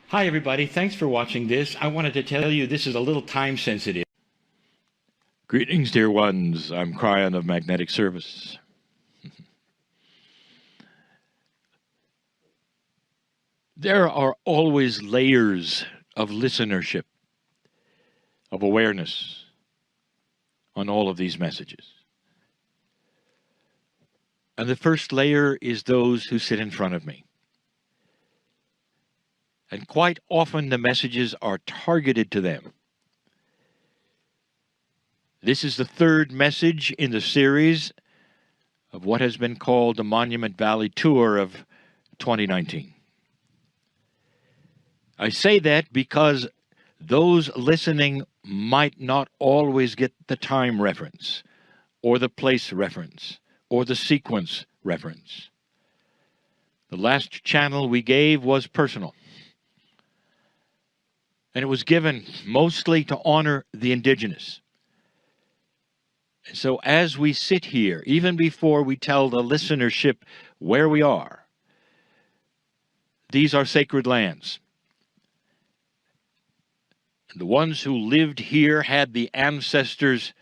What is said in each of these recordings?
Hi everybody, thanks for watching this. I wanted to tell you this is a little time sensitive. Greetings, dear ones. I'm Kryon of Magnetic Service. There are always layers of listenership, of awareness on all of these messages. And the first layer is those who sit in front of me. And quite often the messages are targeted to them. This is the third message in the series of what has been called the Monument Valley Tour of 2019. I say that because those listening might not always get the time reference, or the place reference, or the sequence reference. The last channel we gave was personal. And it was given mostly to honor the indigenous. And so as we sit here, even before we tell the listenership where we are, these are sacred lands. And the ones who lived here had the ancestors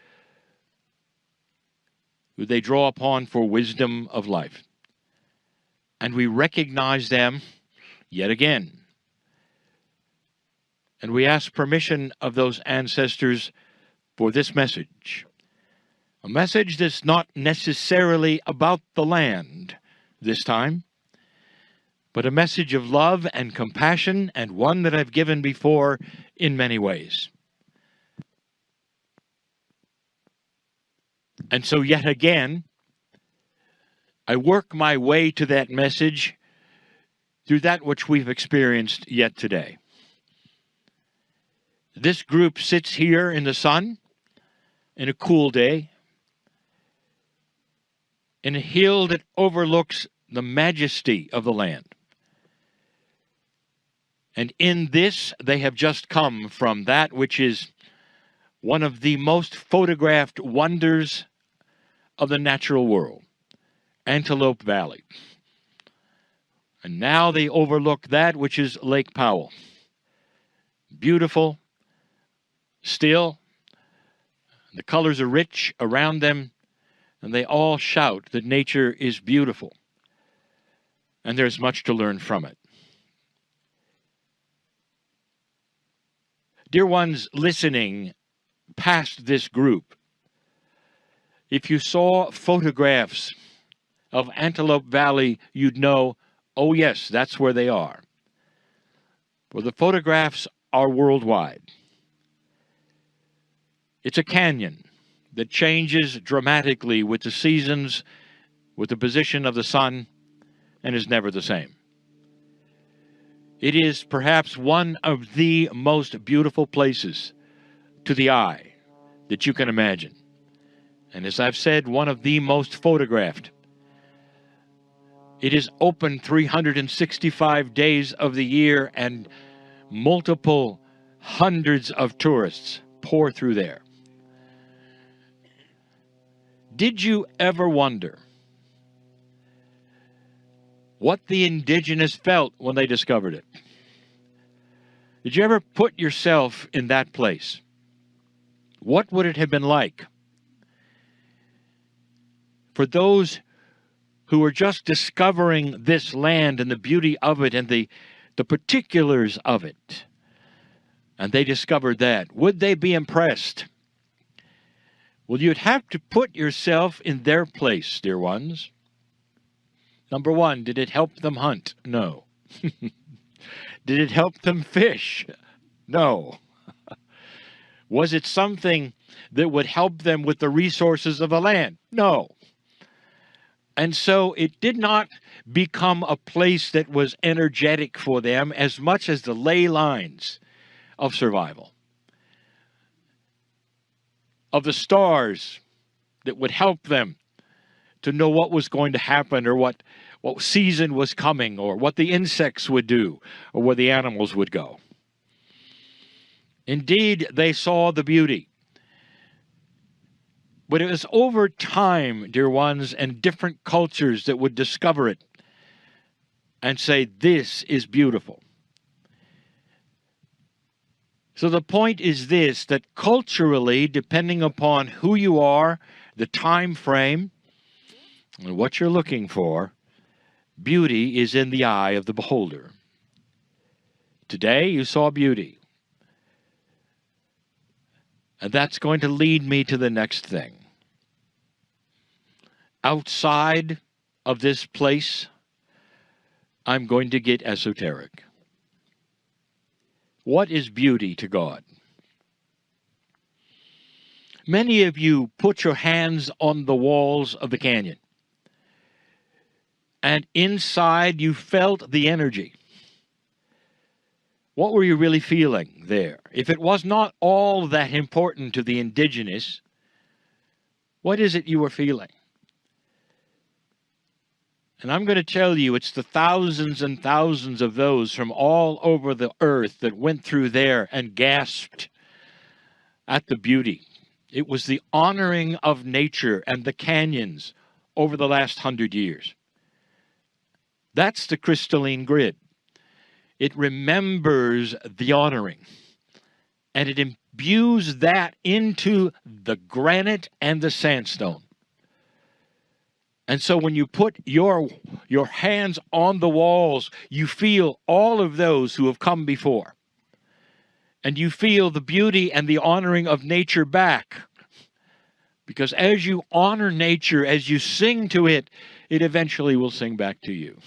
who they draw upon for wisdom of life. And we recognize them yet again. And we ask permission of those ancestors for this message. A message that's not necessarily about the land this time, but a message of love and compassion, and one that I've given before in many ways. And so yet again, I work my way to that message through that which we've experienced yet today. This group sits here in the sun in a cool day, in a hill that overlooks the majesty of the land. And in this, they have just come from that which is one of the most photographed wonders of the natural world, Antelope Valley. And now they overlook that which is Lake Powell. Beautiful, still, the colors are rich around them, and they all shout that nature is beautiful. And there's much to learn from it. Dear ones listening past this group, if you saw photographs of Antelope Valley, you'd know, oh yes, that's where they are. Well, the photographs are worldwide. It's a canyon that changes dramatically with the seasons, with the position of the sun, and is never the same. It is perhaps one of the most beautiful places to the eye that you can imagine. And as I've said, one of the most photographed. It is open 365 days of the year, and multiple hundreds of tourists pour through there. Did you ever wonder what the indigenous felt when they discovered it? Did you ever put yourself in that place? What would it have been like for those who were just discovering this land and the beauty of it and the particulars of it? And they discovered that. Would they be impressed? Well, you'd have to put yourself in their place, dear ones. Number one, did it help them hunt? No. Did it help them fish? No. Was it something that would help them with the resources of the land? No. And so it did not become a place that was energetic for them as much as the ley lines of survival, of the stars that would help them to know what was going to happen, or what season was coming, or what the insects would do, or where the animals would go. Indeed, they saw the beauty. But it was over time, dear ones, and different cultures that would discover it and say, this is beautiful. So the point is this, that culturally, depending upon who you are, the time frame, and what you're looking for, beauty is in the eye of the beholder. Today, you saw beauty. And that's going to lead me to the next thing. Outside of this place, I'm going to get esoteric. What is beauty to God? Many of you put your hands on the walls of the canyon, and inside you felt the energy. What were you really feeling there? If it was not all that important to the indigenous, what is it you were feeling? And I'm going to tell you, it's the thousands and thousands of those from all over the earth that went through there and gasped at the beauty. It was the honoring of nature and the canyons over the last 100 years. That's the crystalline grid. It remembers the honoring, and it imbues that into the granite and the sandstone. And so when you put your hands on the walls, you feel all of those who have come before. And you feel the beauty and the honoring of nature back. Because as you honor nature, as you sing to it, it eventually will sing back to you.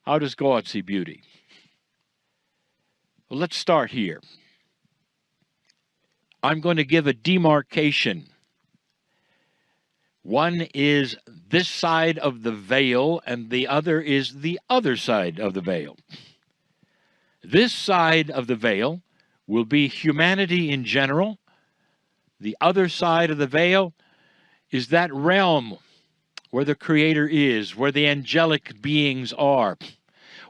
How does God see beauty? Well, let's start here. I'm going to give a demarcation. One is this side of the veil, and the other is the other side of the veil. This side of the veil will be humanity in general. The other side of the veil is that realm where the Creator is, where the angelic beings are,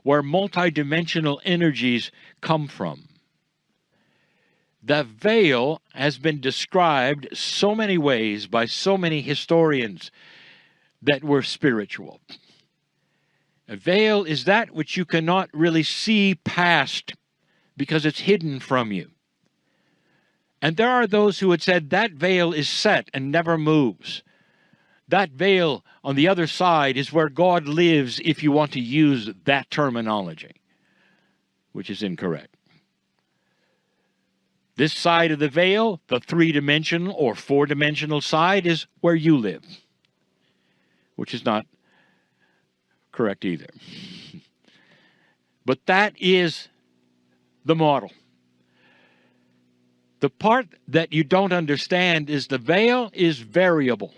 where multidimensional energies come from. The veil has been described so many ways by so many historians that were spiritual. A veil is that which you cannot really see past because it's hidden from you. And there are those who had said that veil is set and never moves. That veil on the other side is where God lives, if you want to use that terminology, which is incorrect. This side of the veil, the three-dimensional or four-dimensional side, is where you live, which is not correct either. But that is the model. The part that you don't understand is the veil is variable.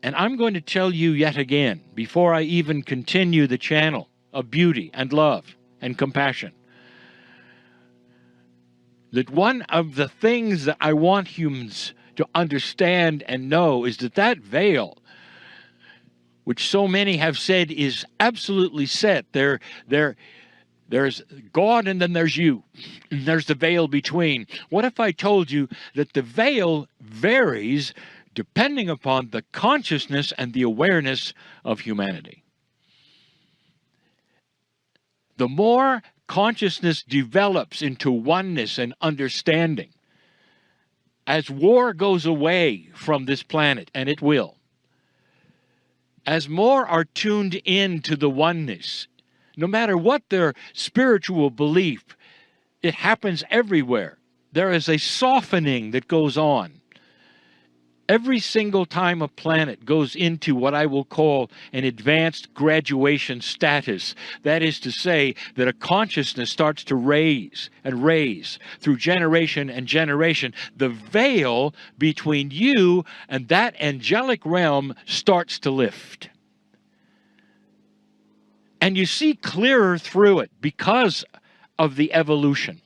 And I'm going to tell you yet again, before I even continue the channel of beauty and love and compassion, that one of the things that I want humans to understand and know is that that veil, which so many have said is absolutely set, there's God and then there's you, and there's the veil between. What if I told you that the veil varies depending upon the consciousness and the awareness of humanity? The more consciousness develops into oneness and understanding, as war goes away from this planet, and it will, as more are tuned in to the oneness, no matter what their spiritual belief, it happens everywhere. There is a softening that goes on. Every single time a planet goes into what I will call an advanced graduation status, that is to say that a consciousness starts to raise and raise through generation and generation, the veil between you and that angelic realm starts to lift. And you see clearer through it because of the evolution.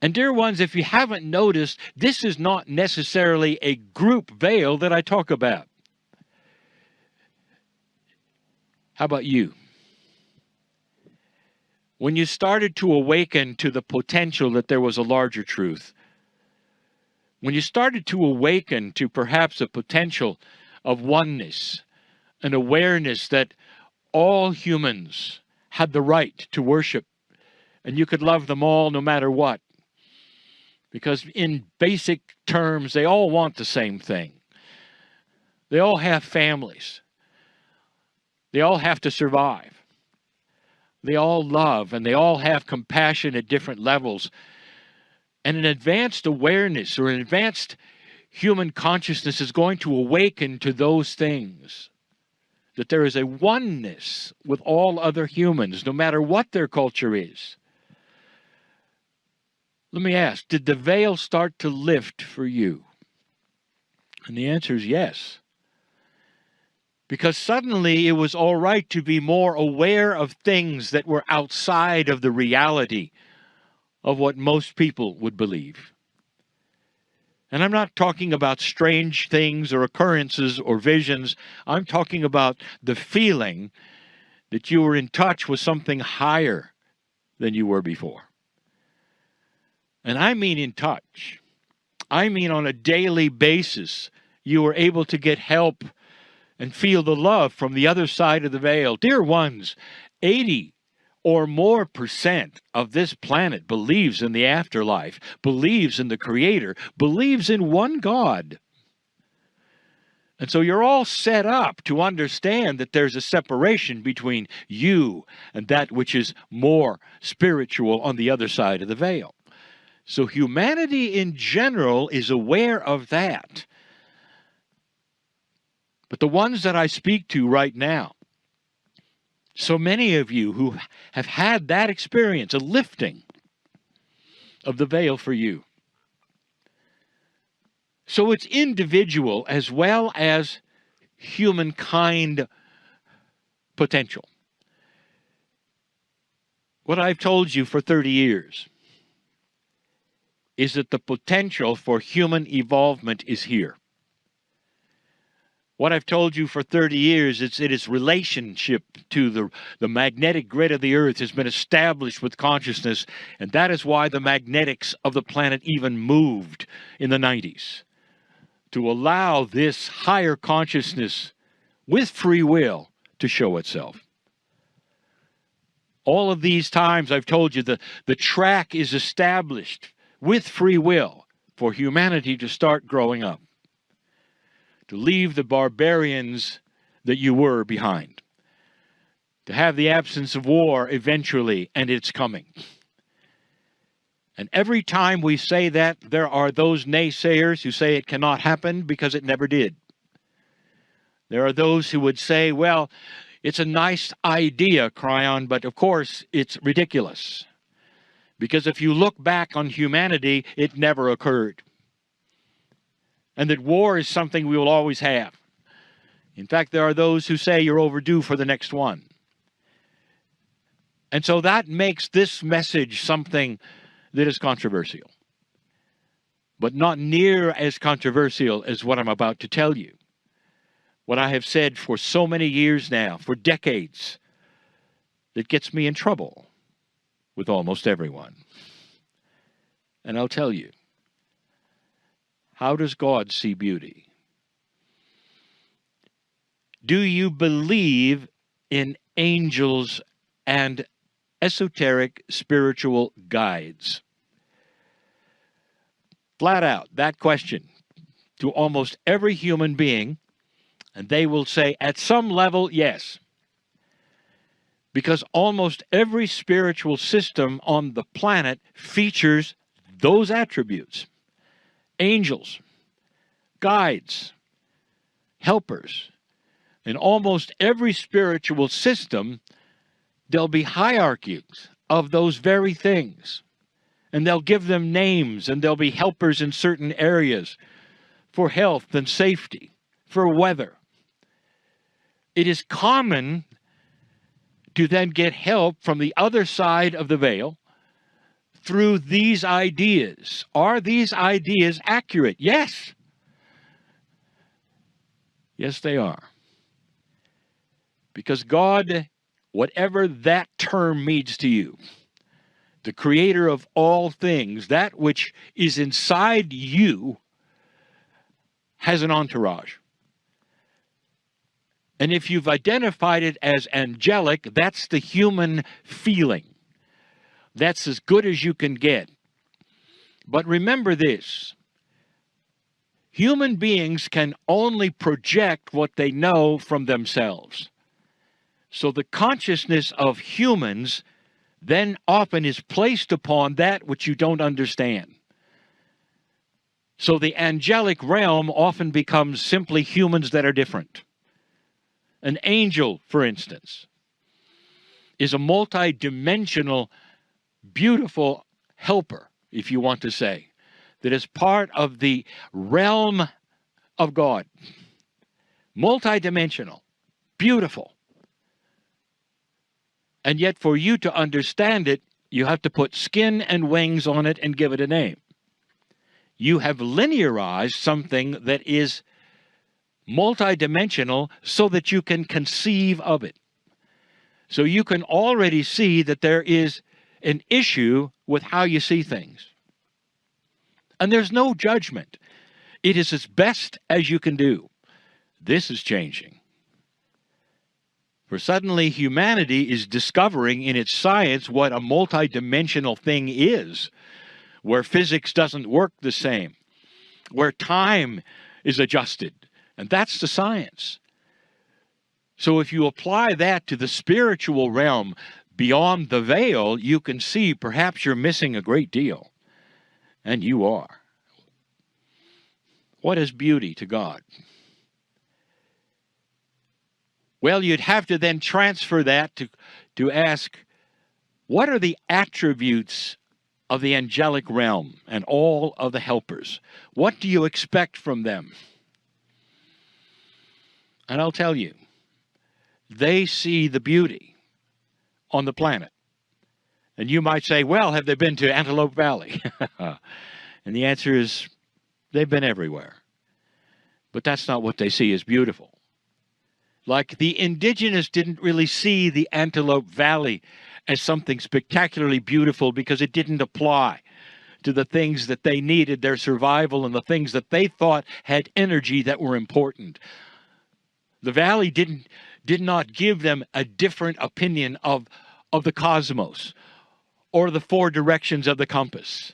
And dear ones, if you haven't noticed, this is not necessarily a group veil that I talk about. How about you? When you started to awaken to the potential that there was a larger truth, when you started to awaken to perhaps a potential of oneness, an awareness that all humans had the right to worship, and you could love them all no matter what. Because in basic terms, they all want the same thing. They all have families. They all have to survive. They all love, and they all have compassion at different levels. And an advanced awareness or an advanced human consciousness is going to awaken to those things. That there is a oneness with all other humans, no matter what their culture is. Let me ask, did the veil start to lift for you? And the answer is yes. Because suddenly it was all right to be more aware of things that were outside of the reality of what most people would believe. And I'm not talking about strange things or occurrences or visions. I'm talking about the feeling that you were in touch with something higher than you were before. And I mean in touch. I mean on a daily basis, you were able to get help and feel the love from the other side of the veil. Dear ones, 80 or more % of this planet believes in the afterlife, believes in the Creator, believes in one God. And so you're all set up to understand that there's a separation between you and that which is more spiritual on the other side of the veil. So humanity in general is aware of that. But the ones that I speak to right now, so many of you who have had that experience, a lifting of the veil for you. So it's individual as well as humankind potential. What I've told you for 30 years is that the potential for human evolvement is here. What I've told you for 30 years is that its relationship to the magnetic grid of the earth has been established with consciousness, and that is why the magnetics of the planet even moved in the 90s, to allow this higher consciousness with free will to show itself. All of these times I've told you the track is established with free will for humanity to start growing up, to leave the barbarians that you were behind, to have the absence of war eventually, and it's coming. And every time we say that, there are those naysayers who say it cannot happen because it never did. There are those who would say, well, it's a nice idea, Kryon, but of course it's ridiculous. Because if you look back on humanity, it never occurred. And that war is something we will always have. In fact, there are those who say you're overdue for the next one. And so that makes this message something that is controversial. But not near as controversial as what I'm about to tell you. What I have said for so many years now, for decades, that gets me in trouble with almost everyone. And I'll tell you, how does God see beauty? Do you believe in angels and esoteric spiritual guides? Flat out, that question to almost every human being, and they will say, at some level, yes. Because almost every spiritual system on the planet features those attributes. Angels, guides, helpers. In almost every spiritual system, there'll be hierarchies of those very things. And they'll give them names, and there'll be helpers in certain areas for health and safety, for weather. It is common to then get help from the other side of the veil through these ideas. Are these ideas accurate? Yes. Yes, they are. Because God, whatever that term means to you, the creator of all things, that which is inside you, has an entourage. And if you've identified it as angelic, that's the human feeling. That's as good as you can get. But remember this. Human beings can only project what they know from themselves. So the consciousness of humans then often is placed upon that which you don't understand. So the angelic realm often becomes simply humans that are different. An angel, for instance, is a multi-dimensional, beautiful helper, if you want to say, that is part of the realm of God. Multi-dimensional, beautiful. And yet for you to understand it, you have to put skin and wings on it and give it a name. You have linearized something that is multidimensional so that you can conceive of it. So you can already see that there is an issue with how you see things. And there's no judgment. It is as best as you can do. This is changing. For suddenly humanity is discovering in its science what a multidimensional thing is, where physics doesn't work the same, where time is adjusted. And that's the science. So if you apply that to the spiritual realm beyond the veil, you can see perhaps you're missing a great deal. And you are. What is beauty to God? Well, you'd have to then transfer that to ask, what are the attributes of the angelic realm and all of the helpers? What do you expect from them? And I'll tell you, they see the beauty on the planet. And you might say, well, have they been to Antelope Valley? And the answer is, they've been everywhere. But that's not what they see as beautiful. Like the indigenous didn't really see the Antelope Valley as something spectacularly beautiful because it didn't apply to the things that they needed, their survival, and the things that they thought had energy that were important. The valley did not give them a different opinion of the cosmos or the four directions of the compass.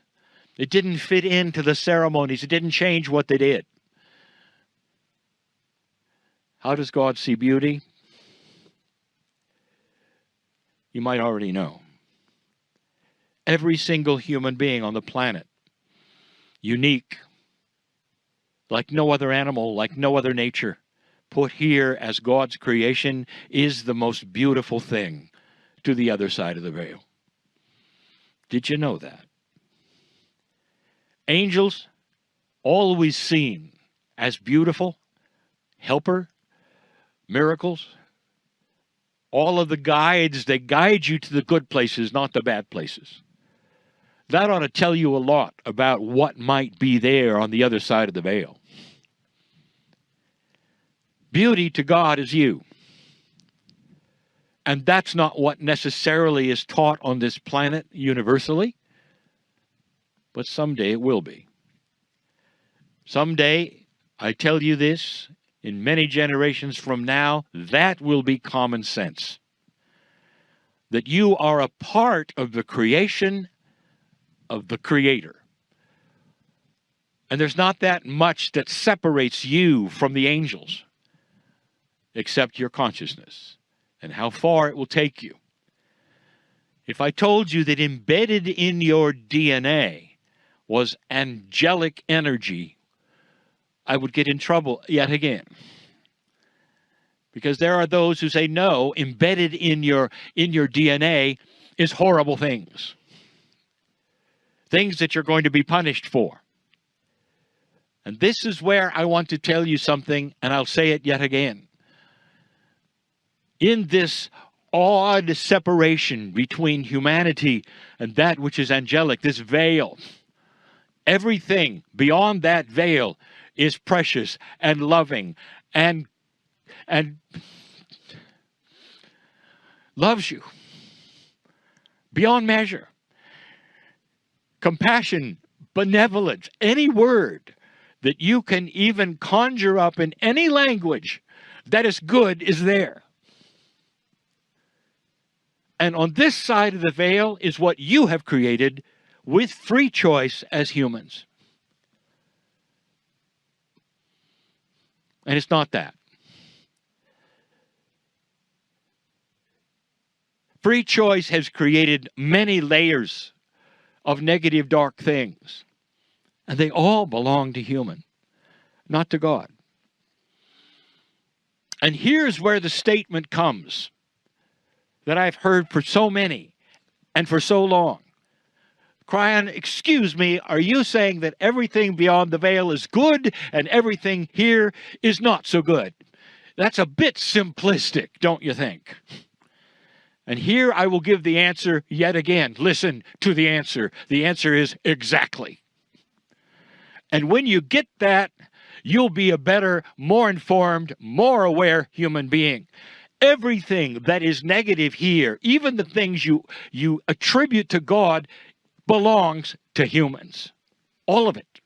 It didn't fit into the ceremonies. It didn't change what they did. How does God see beauty? You might already know. Every single human being on the planet, unique, like no other animal, like no other nature, put here as God's creation, is the most beautiful thing to the other side of the veil. Did you know that? Angels, always seen as beautiful, helper, miracles, all of the guides, they guide you to the good places, not the bad places. That ought to tell you a lot about what might be there on the other side of the veil. Beauty to God is you. And that's not what necessarily is taught on this planet universally, but someday it will be. Someday, I tell you this, in many generations from now, that will be common sense. That you are a part of the creation of the Creator. And there's not that much that separates you from the angels, except your consciousness and how far it will take you. If I told you that embedded in your DNA was angelic energy, I would get in trouble yet again. Because there are those who say, no, embedded in your DNA is horrible things. Things that you're going to be punished for. And this is where I want to tell you something, and I'll say it yet again. In this odd separation between humanity and that which is angelic, this veil, everything beyond that veil is precious and loving and loves you beyond measure. Compassion, benevolence, any word that you can even conjure up in any language that is good is there. And on this side of the veil is what you have created with free choice as humans. And it's not that. Free choice has created many layers of negative, dark things. And they all belong to human, not to God. And here's where the statement comes that I've heard for so many and for so long. Kryon, excuse me, are you saying that everything beyond the veil is good and everything here is not so good? That's a bit simplistic, don't you think? And here I will give the answer yet again. Listen to the answer. The answer is exactly. And when you get that, you'll be a better, more informed, more aware human being. Everything that is negative here, even the things you attribute to God, belongs to humans. All of it.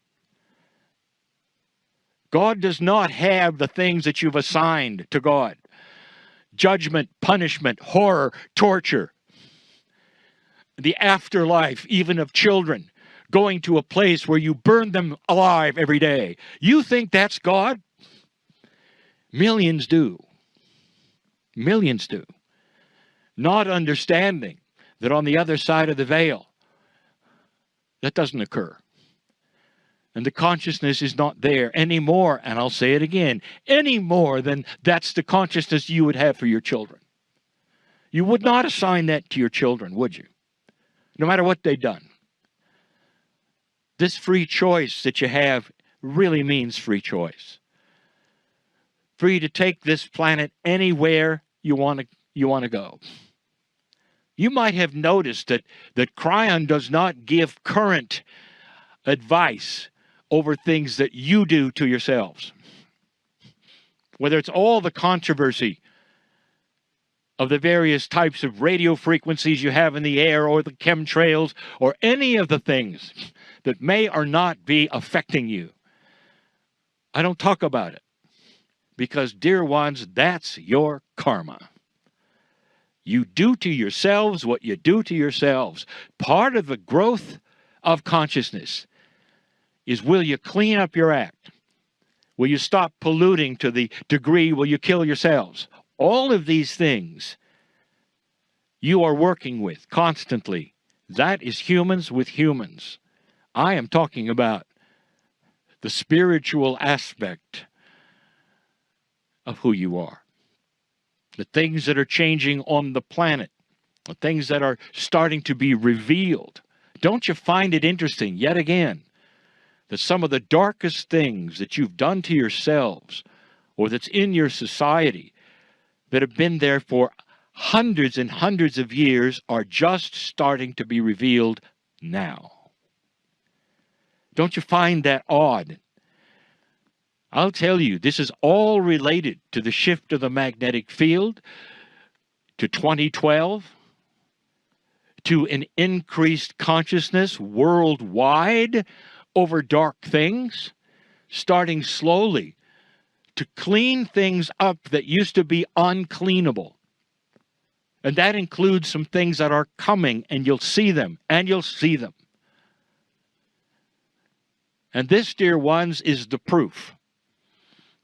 God does not have the things that you've assigned to God. Judgment, punishment, horror, torture, the afterlife, even of children, going to a place where you burn them alive every day. You think that's God? Millions do. Millions do. Not understanding that on the other side of the veil, that doesn't occur. And the consciousness is not there anymore, and I'll say it again, any more than that's the consciousness you would have for your children. You would not assign that to your children, would you? No matter what they've done. This free choice that you have really means free choice. Free to take this planet anywhere you want to go. You might have noticed that Kryon does not give current advice over things that you do to yourselves. Whether it's all the controversy of the various types of radio frequencies you have in the air, or the chemtrails, or any of the things that may or not be affecting you. I don't talk about it because, dear ones, that's your karma. You do to yourselves what you do to yourselves. Part of the growth of consciousness is, will you clean up your act? Will you stop polluting to the degree will you kill yourselves? All of these things you are working with constantly. That is humans with humans. I am talking about the spiritual aspect of who you are. The things that are changing on the planet. The things that are starting to be revealed. Don't you find it interesting, yet again, that some of the darkest things that you've done to yourselves, or that's in your society, that have been there for hundreds and hundreds of years, are just starting to be revealed now? Don't you find that odd? I'll tell you, this is all related to the shift of the magnetic field, to 2012, to an increased consciousness worldwide over dark things, starting slowly to clean things up that used to be uncleanable. And that includes some things that are coming, and you'll see them, and you'll see them. And this, dear ones, is the proof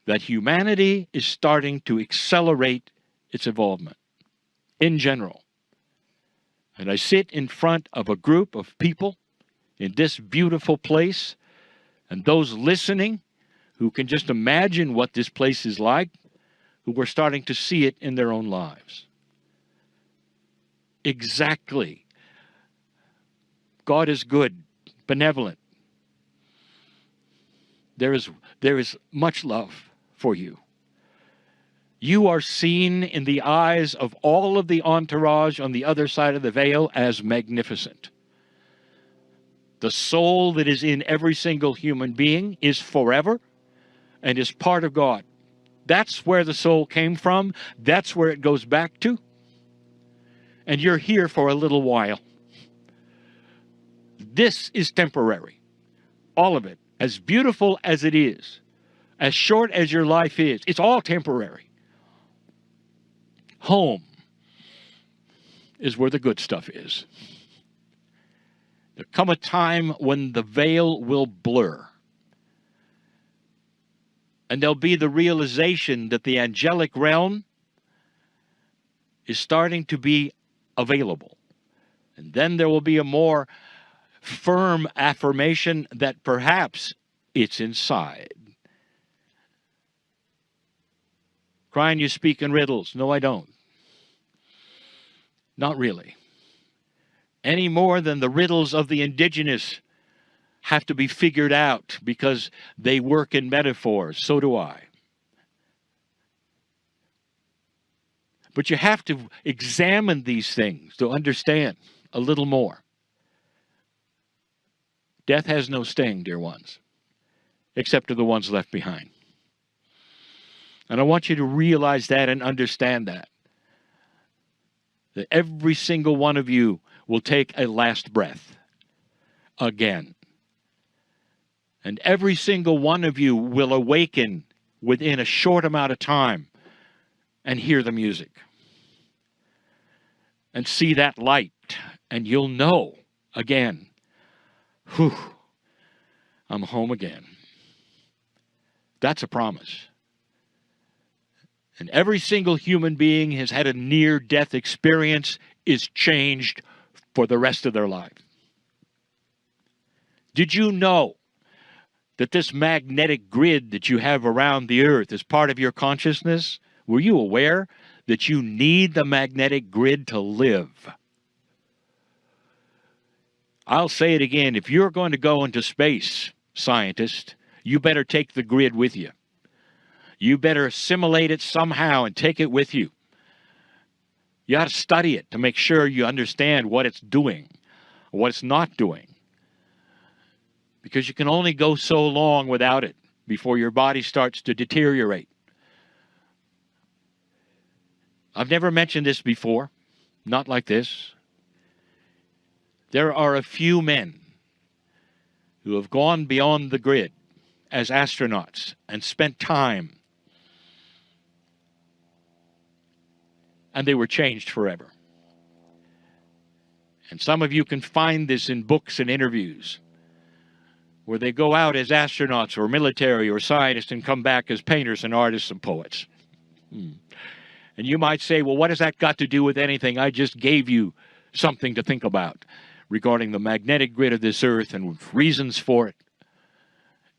that humanity is starting to accelerate its involvement in general. And I sit in front of a group of people in this beautiful place, and those listening who can just imagine what this place is like, who are starting to see it in their own lives. Exactly. God is good, benevolent. There is much love for you. You are seen in the eyes of all of the entourage on the other side of the veil as magnificent. The soul that is in every single human being is forever and is part of God. That's where the soul came from. That's where it goes back to. And you're here for a little while. This is temporary. All of it. As beautiful as it is, as short as your life is, it's all temporary. Home is where the good stuff is. There come a time when the veil will blur. And there'll be the realization that the angelic realm is starting to be available. And then there will be a more firm affirmation that perhaps it's inside. Kryon, you speak in riddles. No, I don't. Not really. Any more than the riddles of the indigenous have to be figured out because they work in metaphors. So do I. But you have to examine these things to understand a little more. Death has no sting, dear ones, except to the ones left behind. And I want you to realize that and understand that every single one of you will take a last breath again. And every single one of you will awaken within a short amount of time and hear the music and see that light, and you'll know again, whew, I'm home again. That's a promise. And every single human being has had a near-death experience is changed for the rest of their life. Did you know that this magnetic grid that you have around the earth is part of your consciousness? Were you aware that you need the magnetic grid to live? I'll say it again. If you're going to go into space, scientist, you better take the grid with you. You better assimilate it somehow and take it with you. You ought to study it to make sure you understand what it's doing, or what it's not doing. Because you can only go so long without it before your body starts to deteriorate. I've never mentioned this before, not like this. There are a few men who have gone beyond the grid as astronauts and spent time, and they were changed forever. And some of you can find this in books and interviews where they go out as astronauts or military or scientists and come back as painters and artists and poets. And you might say, well, what has that got to do with anything? I just gave you something to think about regarding the magnetic grid of this earth and reasons for it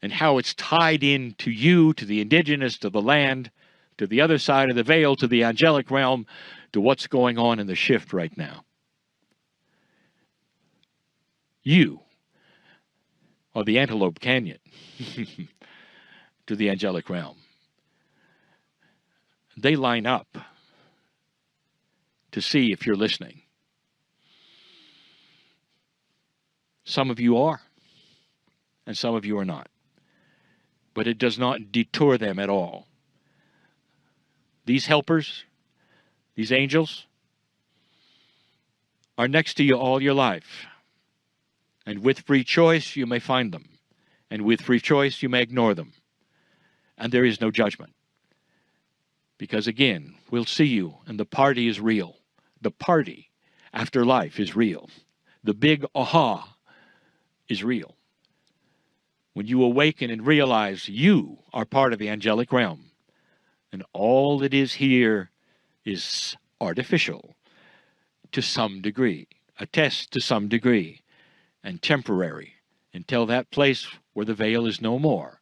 and how it's tied in to you, to the indigenous, to the land, to the other side of the veil, to the angelic realm, to what's going on in the shift right now. You are the Antelope Canyon to the angelic realm. They line up to see if you're listening. Some of you are, and some of you are not. But it does not detour them at all. These helpers, these angels, are next to you all your life. And with free choice, you may find them. And with free choice, you may ignore them. And there is no judgment. Because again, we'll see you, and the party is real. The party after life is real. The big aha is real. When you awaken and realize you are part of the angelic realm, and all that is here is artificial to some degree, a test to some degree, and temporary until that place where the veil is no more.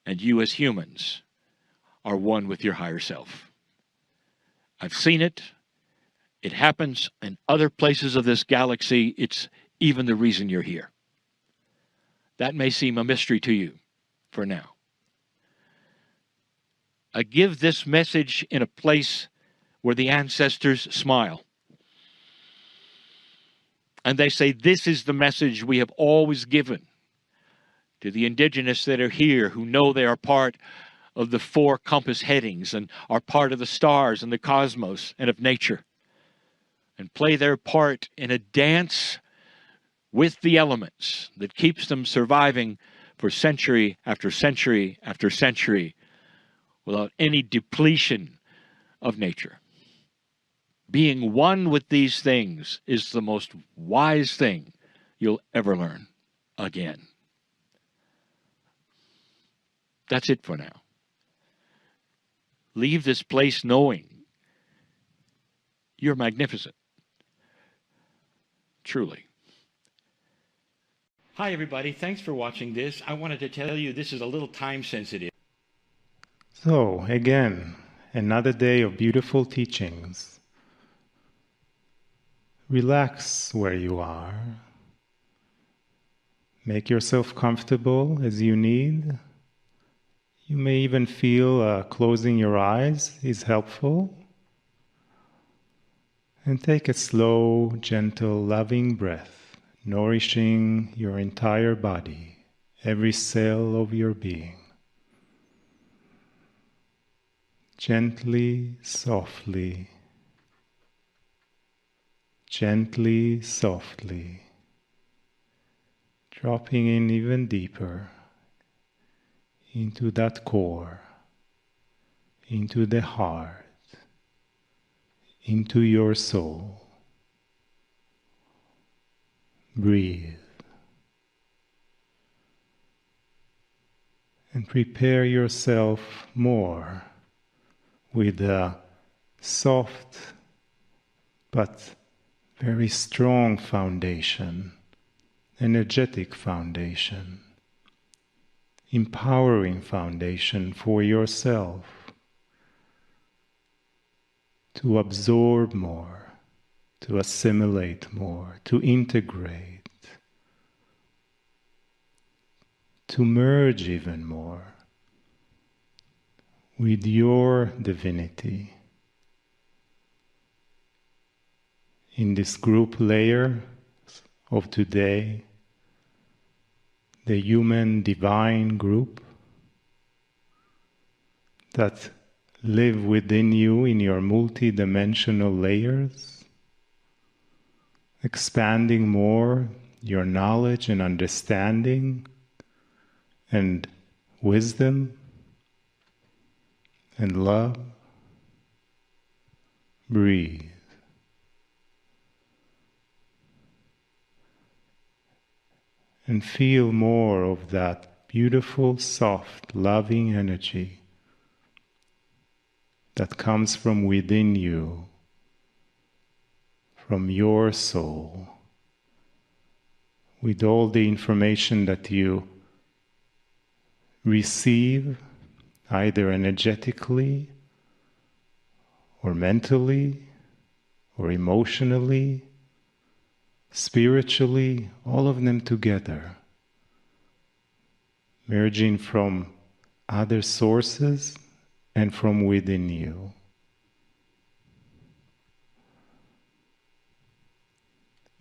And you as humans are one with your higher self. I've seen it. It happens in other places of this galaxy. It's even the reason you're here. That may seem a mystery to you for now. I give this message in a place where the ancestors smile. And they say, this is the message we have always given to the indigenous that are here, who know they are part of the 4 compass headings and are part of the stars and the cosmos and of nature, and play their part in a dance with the elements that keeps them surviving for century after century after century without any depletion of nature. Being one with these things is the most wise thing you'll ever learn again. That's it for now. Leave this place knowing you're magnificent. Truly. Hi, everybody. Thanks for watching this. I wanted to tell you this is a little time sensitive. So, again, another day of beautiful teachings. Relax where you are. Make yourself comfortable as you need. You may even feel closing your eyes is helpful. And take a slow, gentle, loving breath, nourishing your entire body, every cell of your being. Gently, softly, gently, softly, dropping in even deeper into that core, into the heart, into your soul. Breathe. And prepare yourself more with a soft but very strong foundation, energetic foundation, empowering foundation for yourself to absorb more, to assimilate more, to integrate, to merge even more with your divinity. In this group layer of today, the human divine group that live within you in your multi-dimensional layers, expanding more your knowledge and understanding and wisdom and love. Breathe. And feel more of that beautiful, soft, loving energy that comes from within you, from your soul, with all the information that you receive, either energetically, or mentally, or emotionally, spiritually, all of them together, merging from other sources and from within you.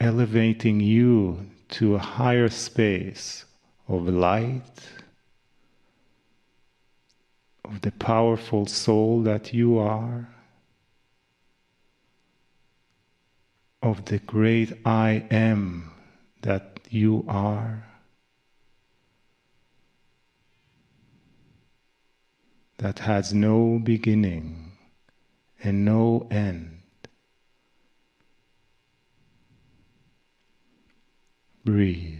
Elevating you to a higher space of light, of the powerful soul that you are, of the great I am that you are, that has no beginning and no end. Breathe.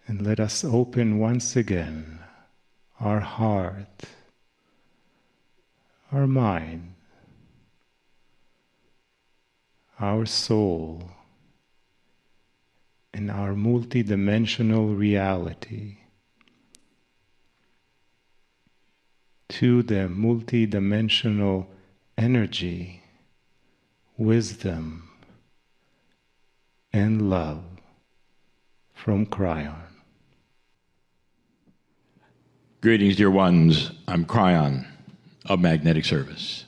And let us open once again our heart, our mind, our soul, and our multidimensional reality to the multidimensional energy, wisdom, and love from Kryon. Greetings, dear ones. I'm Kryon of Magnetic Service.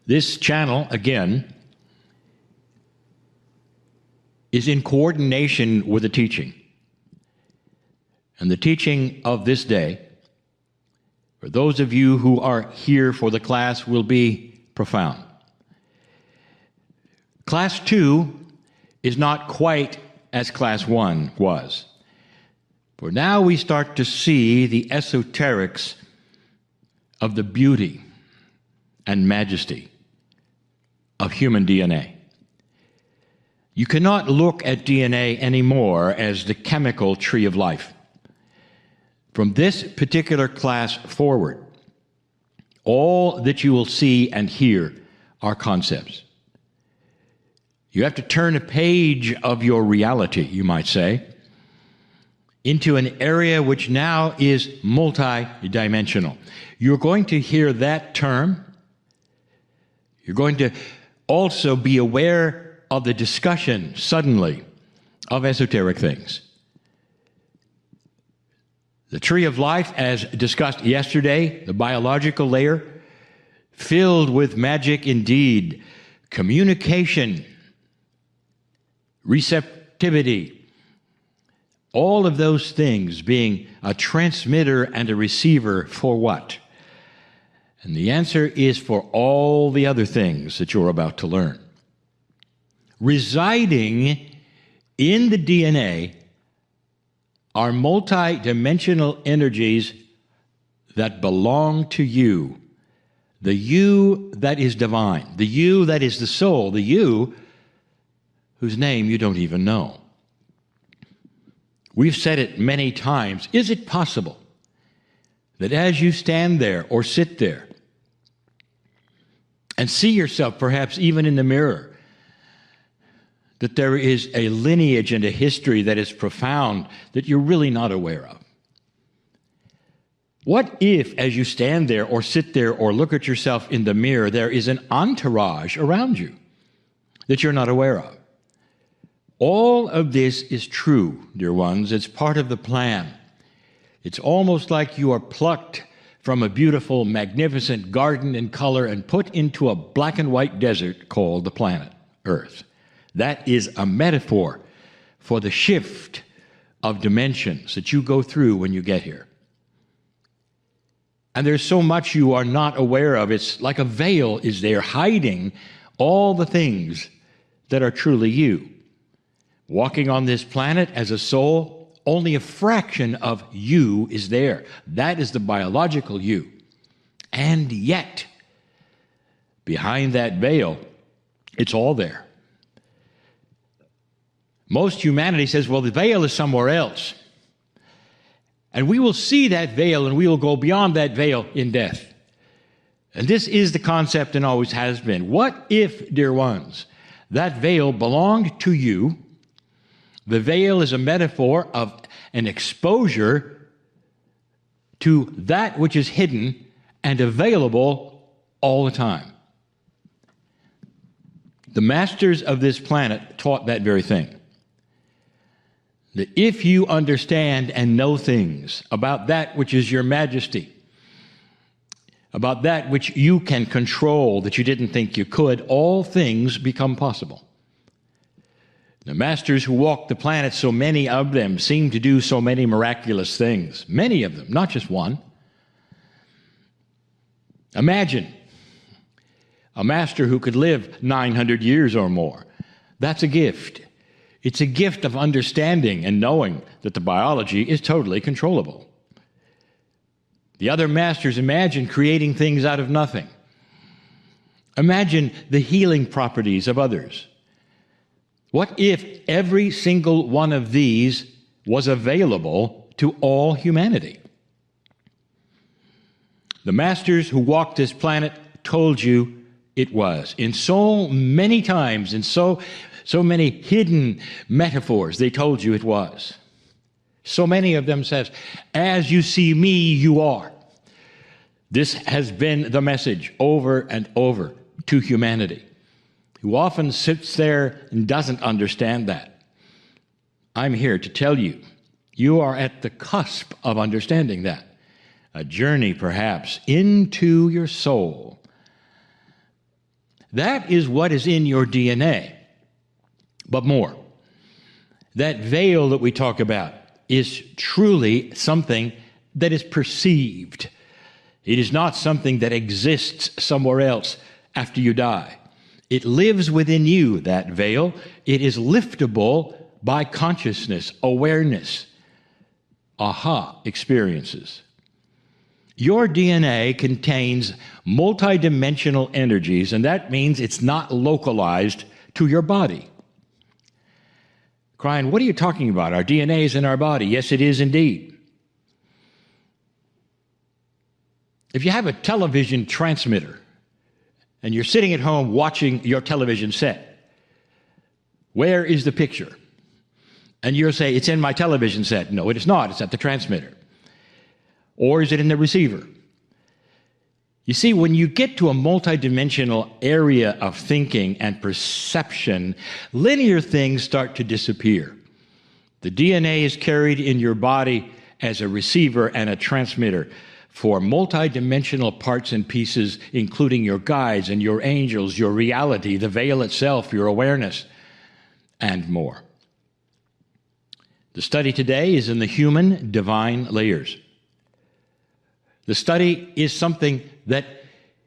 This channel, again, is in coordination with the teaching. And the teaching of this day, for those of you who are here for the class, will be profound. Class 2 is not quite as Class 1 was, For now we start to see the esoterics of the beauty and majesty of human DNA. You cannot look at DNA anymore as the chemical tree of life. From this particular class forward, all that you will see and hear are concepts. You have to turn a page of your reality, you might say, into an area which now is multidimensional. You're going to hear that term. You're going to also be aware of the discussion, suddenly, of esoteric things. The tree of life, as discussed yesterday, the biological layer, filled with magic indeed, communication, receptivity, all of those things being a transmitter and a receiver for what? And the answer is for all the other things that you're about to learn. Residing in the DNA are multi-dimensional energies that belong to you. The you that is divine, the you that is the soul, the you whose name you don't even know. We've said it many times. Is it possible that as you stand there or sit there and see yourself perhaps even in the mirror, that there is a lineage and a history that is profound that you're really not aware of? What if, as you stand there or sit there or look at yourself in the mirror, there is an entourage around you that you're not aware of? All of this is true, dear ones. It's part of the plan. It's almost like you are plucked from a beautiful, magnificent garden in color and put into a black and white desert called the planet Earth. That is a metaphor for the shift of dimensions that you go through when you get here. And there's so much you are not aware of. It's like a veil is there hiding all the things that are truly you. Walking on this planet as a soul, only a fraction of you is there. That is the biological you. And yet, behind that veil, it's all there. Most humanity says, well, the veil is somewhere else. And we will see that veil and we will go beyond that veil in death. And this is the concept and always has been. What if, dear ones, that veil belonged to you? The veil is a metaphor of an exposure to that which is hidden and available all the time. The masters of this planet taught that very thing. That if you understand and know things about that which is your majesty, about that which you can control that you didn't think you could, all things become possible. The masters who walked the planet, so many of them seem to do so many miraculous things. Many of them, not just one. Imagine a master who could live 900 years or more. That's a gift. It's a gift of understanding and knowing that the biology is totally controllable. The other masters imagine creating things out of nothing. Imagine the healing properties of others. What if every single one of these was available to all humanity? The masters who walked this planet told you it was. In so many times, in so many hidden metaphors, they told you it was. So many of them says, as you see me, you are. This has been the message over and over to humanity, who often sits there and doesn't understand that. I'm here to tell you, you are at the cusp of understanding that. A journey, perhaps, into your soul. That is what is in your DNA. But more, that veil that we talk about is truly something that is perceived. It is not something that exists somewhere else after you die. It lives within you, that veil. It is liftable by consciousness, awareness. aha experiences. Your DNA contains multidimensional energies, and that means it's not localized to your body. Kryon, what are you talking about? Our DNA is in our body. Yes, it is indeed. If you have a television transmitter and you're sitting at home watching your television set, where is the picture? And you'll say, it's in my television set. No, it is not. It's at the transmitter. Or is it in the receiver? You see, when you get to a multidimensional area of thinking and perception, linear things start to disappear. The DNA is carried in your body as a receiver and a transmitter for multidimensional parts and pieces, including your guides and your angels, your reality, the veil itself, your awareness, and more. The study today is in the human divine layers. The study is something that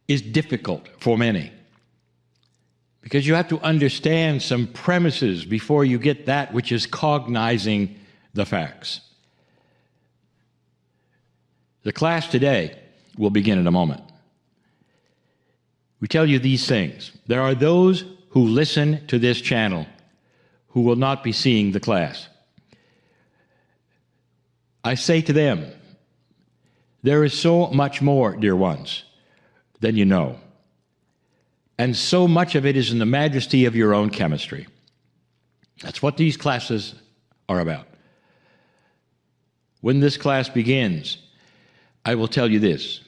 is difficult for many because you have to understand some premises before you get that which is cognizing the facts. The class today will begin in a moment. We tell you these things. There are those who listen to this channel who will not be seeing the class. I say to them, there is so much more, dear ones, than you know. And so much of it is in the majesty of your own chemistry. That's what these classes are about. When this class begins, I will tell you this.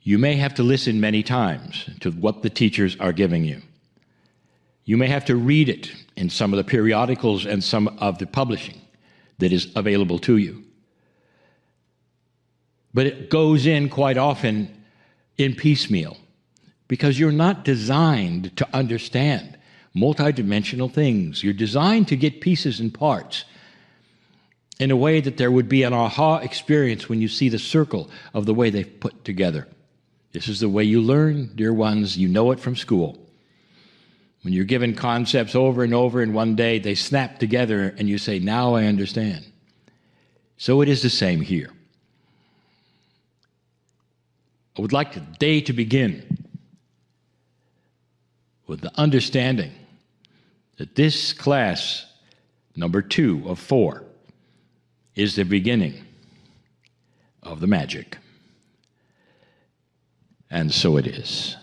You may have to listen many times to what the teachers are giving you. You may have to read it in some of the periodicals and some of the publishing that is available to you. But it goes in quite often in piecemeal because you're not designed to understand multidimensional things. You're designed to get pieces and parts in a way that there would be an aha experience when you see the circle of the way they've put together. This is the way you learn, dear ones. You know it from school. When you're given concepts over and over in one day, they snap together and you say, now I understand. So it is the same here. I would like the day to begin with the understanding that this class, number 2 of 4, is the beginning of the magic. And so it is.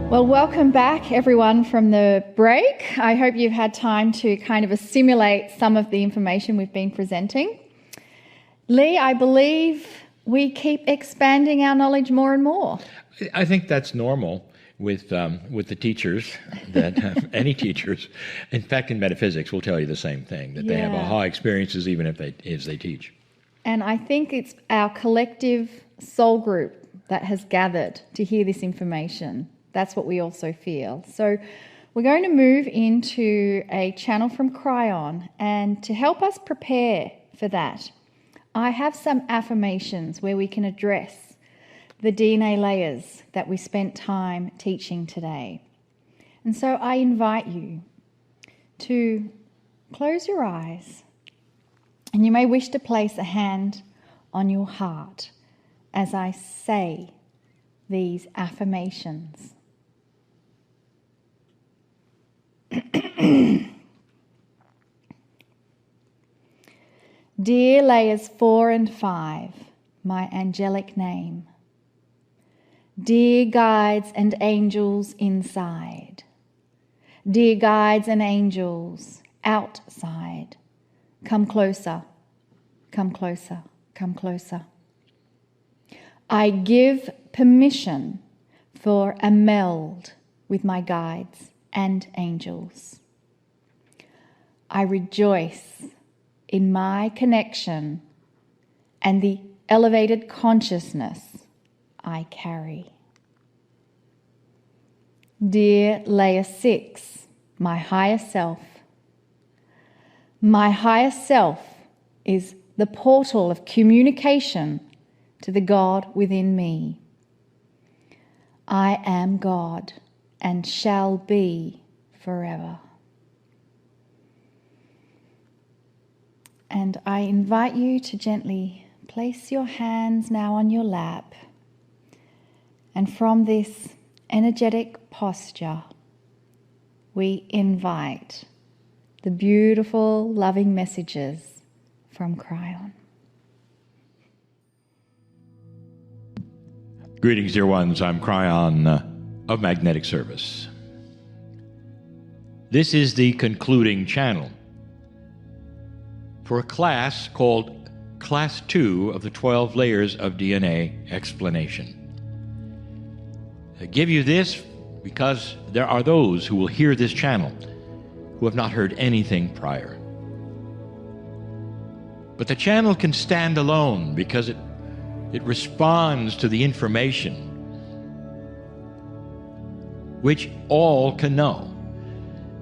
Well, welcome back, everyone, from the break. I hope you've had time to kind of assimilate some of the information we've been presenting. Lee, I believe we keep expanding our knowledge more and more. I think that's normal with the teachers, that any teachers. In fact, in metaphysics, will tell you the same thing, that they have aha experiences even if they teach. And I think it's our collective soul group that has gathered to hear this information. That's what we also feel. So we're going to move into a channel from Kryon, and to help us prepare for that, I have some affirmations where we can address the DNA layers that we spent time teaching today. And so I invite you to close your eyes, and you may wish to place a hand on your heart as I say these affirmations. Dear layers 4 and 5, my angelic name. Dear guides and angels inside. Dear guides and angels outside. Come closer, come closer, come closer. I give permission for a meld with my guides and angels. I rejoice in my connection and the elevated consciousness I carry. Dear Layer 6, my higher self. My higher self is the portal of communication to the God within me. I am God and shall be forever. And I invite you to gently place your hands now on your lap. And from this energetic posture, we invite the beautiful, loving messages from Kryon. Greetings, dear ones. I'm Kryon of Magnetic Service. This is the concluding channel for a class called Class 2 of the 12 Layers of DNA Explanation. I give you this because there are those who will hear this channel who have not heard anything prior. But the channel can stand alone because it responds to the information which all can know.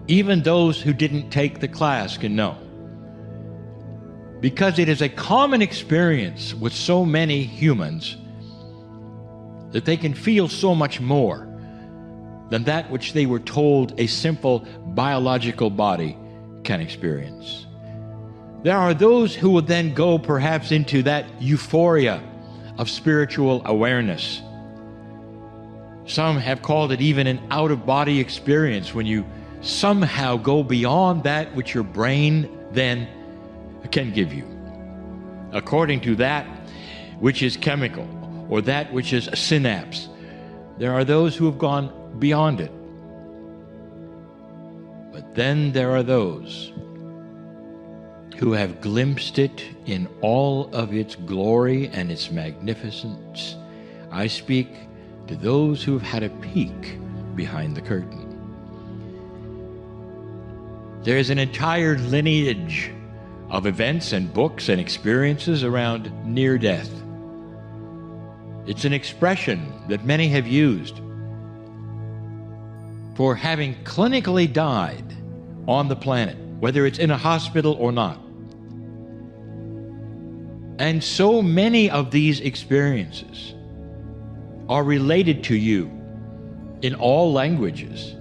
Even those who didn't take the class can know. Because it is a common experience with so many humans that they can feel so much more than that which they were told a simple biological body can experience. There are those who will then go perhaps into that euphoria of spiritual awareness. Some have called it even an out-of-body experience, when you somehow go beyond that which your brain then can give you, according to that which is chemical or that which is a synapse. There are those who have gone beyond it. But then there are those who have glimpsed it in all of its glory and its magnificence. I speak to those who have had a peek behind the curtain. There is an entire lineage of events and books and experiences around near death. It's an expression that many have used for having clinically died on the planet, whether it's in a hospital or not. And so many of these experiences are related to you in all languages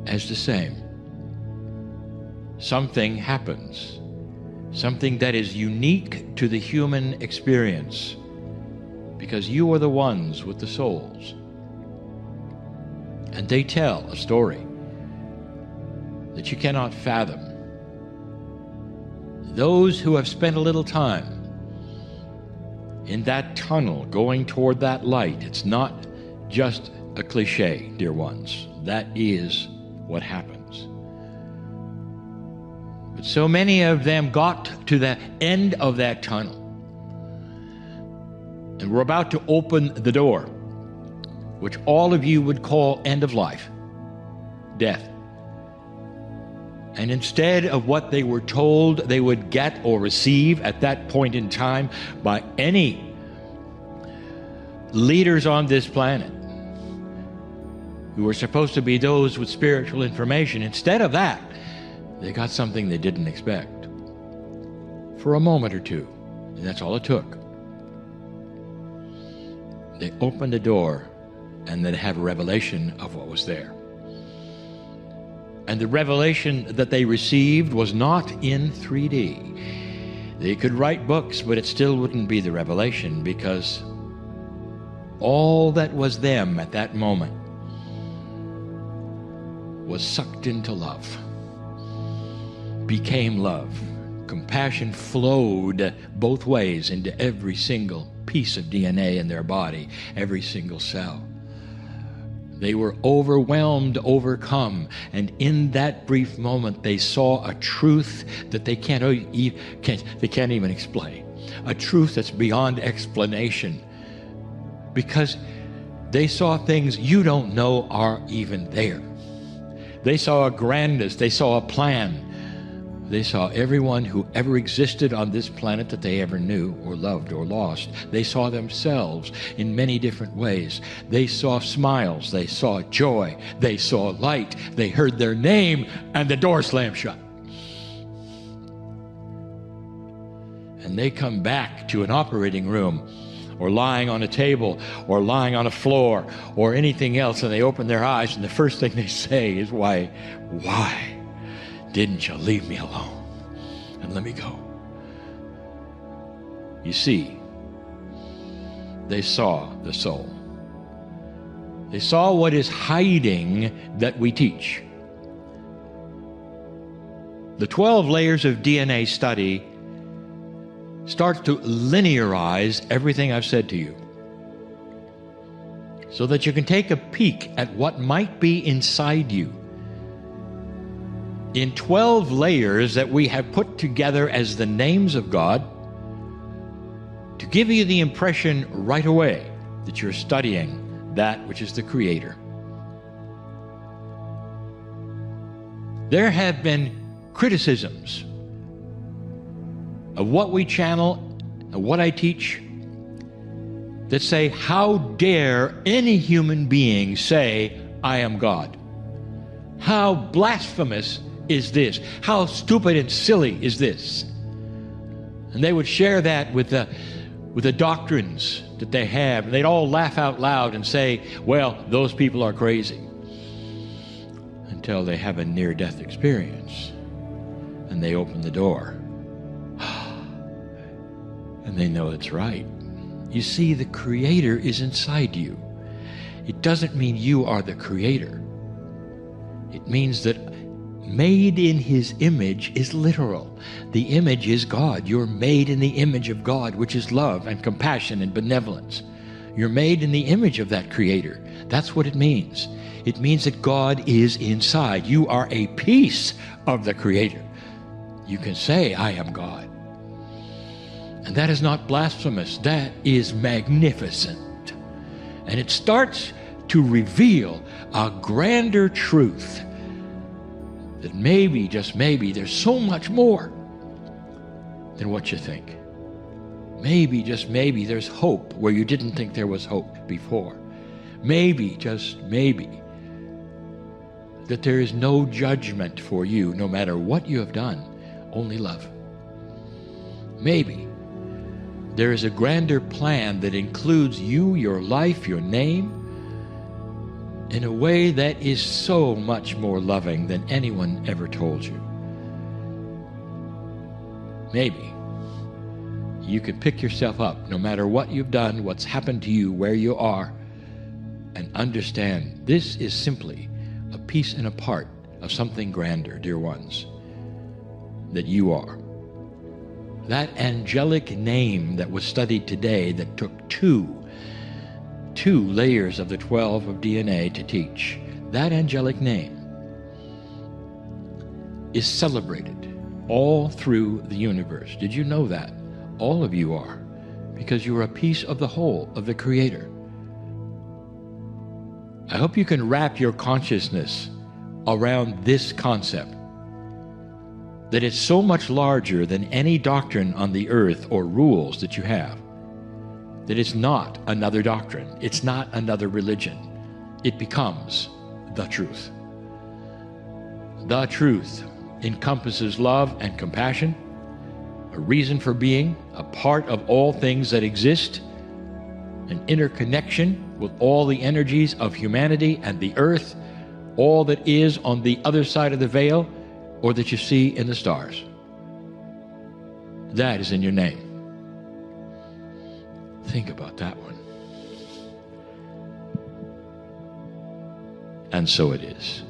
as the same. Something happens, something that is unique to the human experience, because you are the ones with the souls. And they tell a story that you cannot fathom. Those who have spent a little time in that tunnel going toward that light, it's not just a cliche, dear ones. That is what happens. But so many of them got to the end of that tunnel, and we're about to open the door, which all of you would call end of life, death. And instead of what they were told they would get or receive at that point in time by any leaders on this planet who were supposed to be those with spiritual information, instead of that, they got something they didn't expect for a moment or two, and that's all it took. They opened the door and then have a revelation of what was there. And the revelation that they received was not in 3D. They could write books, but it still wouldn't be the revelation, because all that was them at that moment was sucked into love, became love. Compassion flowed both ways into every single piece of DNA in their body, every single cell. They were overwhelmed, overcome, and in that brief moment they saw a truth that they can't even explain. A truth that's beyond explanation, because they saw things you don't know are even there. They saw a grandness, they saw a plan. They saw everyone who ever existed on this planet that they ever knew or loved or lost. They saw themselves in many different ways. They saw smiles. They saw joy. They saw light. They heard their name, and the door slammed shut. And they come back to an operating room or lying on a table or lying on a floor or anything else, and they open their eyes and the first thing they say is, why didn't you leave me alone and let me go? You see, they saw the soul. They saw what is hiding that we teach. The 12 layers of DNA study starts to linearize everything I've said to you, so that you can take a peek at what might be inside you in 12 layers that we have put together as the names of God, to give you the impression right away that you're studying that which is the Creator. There have been criticisms of what we channel and what I teach that say, how dare any human being say, I am God? How blasphemous is this? How stupid and silly is this? And they would share that with the doctrines that they have, and they'd all laugh out loud and say, well, those people are crazy, until they have a near-death experience and they open the door and they know it's right. You see, the Creator is inside you. It doesn't mean you are the Creator. It means that made in His image is literal. The image is God. You're made in the image of God, which is love and compassion and benevolence. You're made in the image of that Creator. That's what it means. It means that God is inside. You are a piece of the Creator. You can say, I am God. And that is not blasphemous. That is magnificent. And it starts to reveal a grander truth, that maybe, just maybe, there's so much more than what you think. Maybe, just maybe, there's hope where you didn't think there was hope before. Maybe, just maybe, that there is no judgment for you, no matter what you have done, only love. Maybe there is a grander plan that includes you, your life, your name, in a way that is so much more loving than anyone ever told you. Maybe you can pick yourself up, no matter what you've done, what's happened to you, where you are, and understand this is simply a piece and a part of something grander, dear ones, that you are. That angelic name that was studied today, that took two layers of the 12 of DNA to teach, that angelic name is celebrated all through the universe. Did you know that? All of you are, because you are a piece of the whole of the Creator. I hope you can wrap your consciousness around this concept, that it's so much larger than any doctrine on the earth or rules that you have, that it's not another doctrine, it's not another religion. It becomes the truth. The truth encompasses love and compassion, a reason for being, a part of all things that exist, an interconnection with all the energies of humanity and the earth, all that is on the other side of the veil, or that you see in the stars. That is in your name. Think about that one. And so it is.